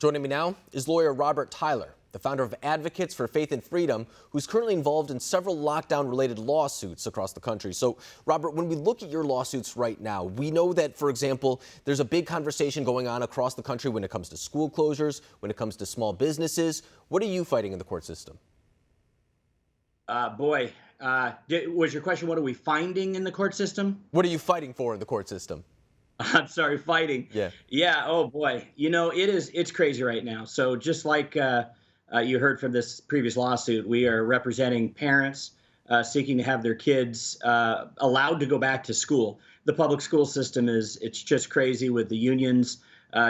Joining me now is lawyer Robert Tyler, the founder of Advocates for Faith and Freedom, who's currently involved in several lockdown-related lawsuits across the country. So, Robert, when we look at your lawsuits right now, we know that, for example, there's a big conversation going on across the country when it comes to school closures, when it comes to small businesses. What are you fighting in the court system? Was your question, what are we finding in the court system? What are you fighting for in the court system? I'm sorry, fighting. Yeah. Oh boy. It's crazy right now. So just like you heard from this previous lawsuit, we are representing parents seeking to have their kids allowed to go back to school. The public school system it's just crazy with the unions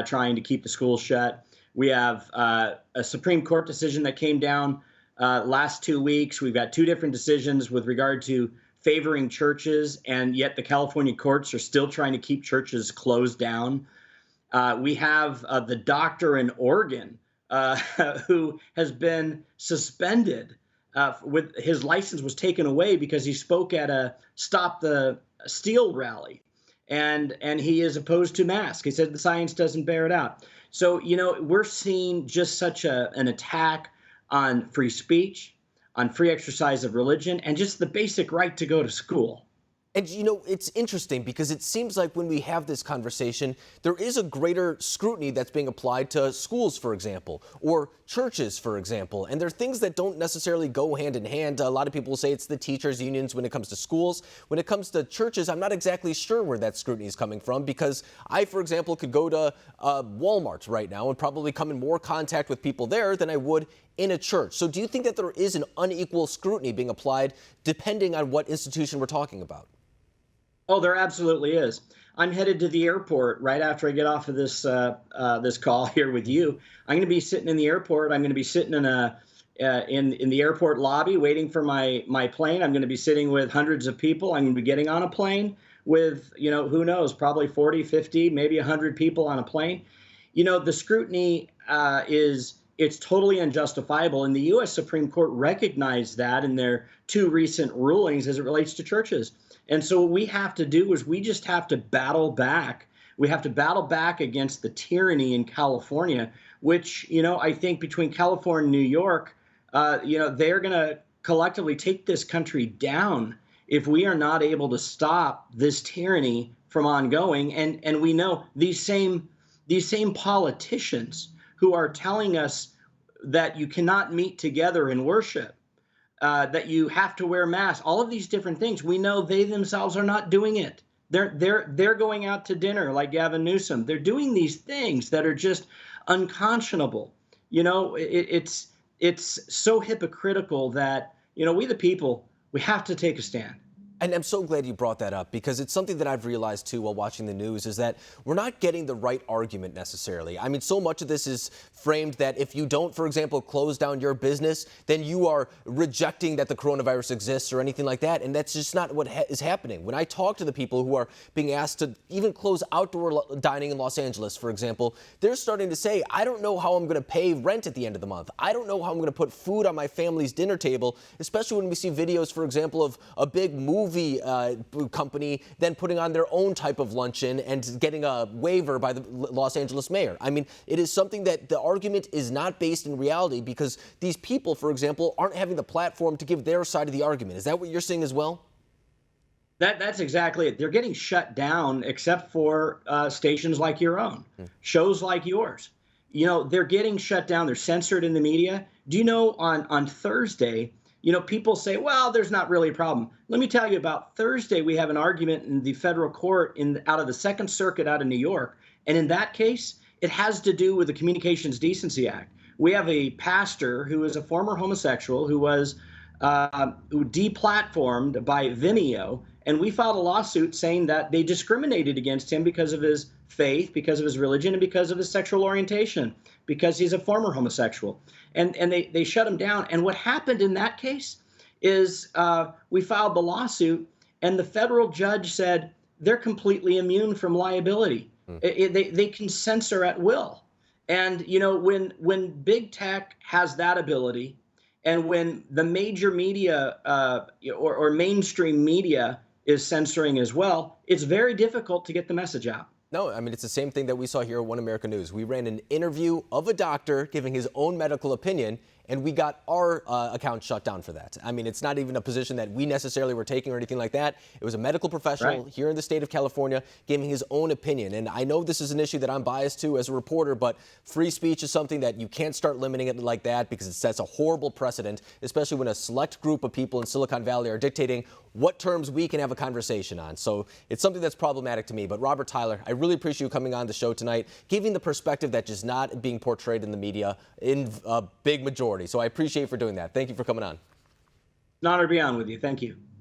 trying to keep the schools shut. We have a Supreme Court decision that came down last 2 weeks. We've got two different decisions with regard to favoring churches, and yet the California courts are still trying to keep churches closed down. We have the doctor in Oregon who has been suspended. With his license was taken away because he spoke at a Stop the Steal rally, and he is opposed to masks. He said the science doesn't bear it out. So we're seeing just such an attack on free speech, on free exercise of religion, and just the basic right to go to school. And it's interesting because it seems like when we have this conversation, there is a greater scrutiny that's being applied to schools, for example, or churches, for example. And there are things that don't necessarily go hand in hand. A lot of people say it's the teachers' unions when it comes to schools. When it comes to churches, I'm not exactly sure where that scrutiny is coming from, because I, for example, could go to Walmart right now and probably come in more contact with people there than I would in a church. So do you think that there is an unequal scrutiny being applied depending on what institution we're talking about? Oh, there absolutely is. I'm headed to the airport right after I get off of this this call here with you. I'm going to be sitting in the airport. I'm going to be sitting in in the airport lobby waiting for my plane. I'm going to be sitting with hundreds of people. I'm going to be getting on a plane with, who knows, probably 40, 50, maybe 100 people on a plane. The scrutiny it's totally unjustifiable. And the U.S. Supreme Court recognized that in their two recent rulings as it relates to churches. And so what we have to do is we just have to battle back. We have to battle back against the tyranny in California, which, I think between California and New York, they're going to collectively take this country down if we are not able to stop this tyranny from ongoing. And we know these same politicians who are telling us that you cannot meet together and worship, that you have to wear masks, all of these different things. We know they themselves are not doing it. They're going out to dinner like Gavin Newsom. They're doing these things that are just unconscionable. It's so hypocritical that, we the people, we have to take a stand. And I'm so glad you brought that up, because it's something that I've realized, too, while watching the news, is that we're not getting the right argument necessarily. I mean, so much of this is framed that if you don't, for example, close down your business, then you are rejecting that the coronavirus exists or anything like that. And that's just not what is happening. When I talk to the people who are being asked to even close outdoor dining in Los Angeles, for example, they're starting to say, I don't know how I'm going to pay rent at the end of the month. I don't know how I'm going to put food on my family's dinner table, especially when we see videos, for example, of a big movie company then putting on their own type of luncheon and getting a waiver by the Los Angeles mayor. I mean, it is something that the argument is not based in reality, because these people, for example, aren't having the platform to give their side of the argument. Is that what you're seeing as well? That's exactly it. They're getting shut down except for stations like your own, shows like yours. They're getting shut down. They're censored in the media. Do you know on Thursday, people say, well, there's not really a problem. Let me tell you, about Thursday, we have an argument in the federal court out of the Second Circuit out of New York. And in that case, it has to do with the Communications Decency Act. We have a pastor who is a former homosexual who was deplatformed by Vimeo. And we filed a lawsuit saying that they discriminated against him because of his faith, because of his religion, and because of his sexual orientation, because he's a former homosexual. And they shut him down. And what happened in that case is we filed the lawsuit, and the federal judge said they're completely immune from liability. They can censor at will. And, when big tech has that ability, and when the major media or mainstream media is censoring as well, it's very difficult to get the message out. No, I mean, it's the same thing that we saw here at One America News. We ran an interview of a doctor giving his own medical opinion, and we got our account shut down for that. I mean, it's not even a position that we necessarily were taking or anything like that. It was a medical professional here in the state of California giving his own opinion. And I know this is an issue that I'm biased to as a reporter, but free speech is something that you can't start limiting it like that because it sets a horrible precedent, especially when a select group of people in Silicon Valley are dictating what terms we can have a conversation on. So it's something that's problematic to me. But Robert Tyler, I really appreciate you coming on the show tonight, giving the perspective that is not being portrayed in the media in a big majority. So I appreciate you for doing that. Thank you for coming on. An honor to be on with you. Thank you.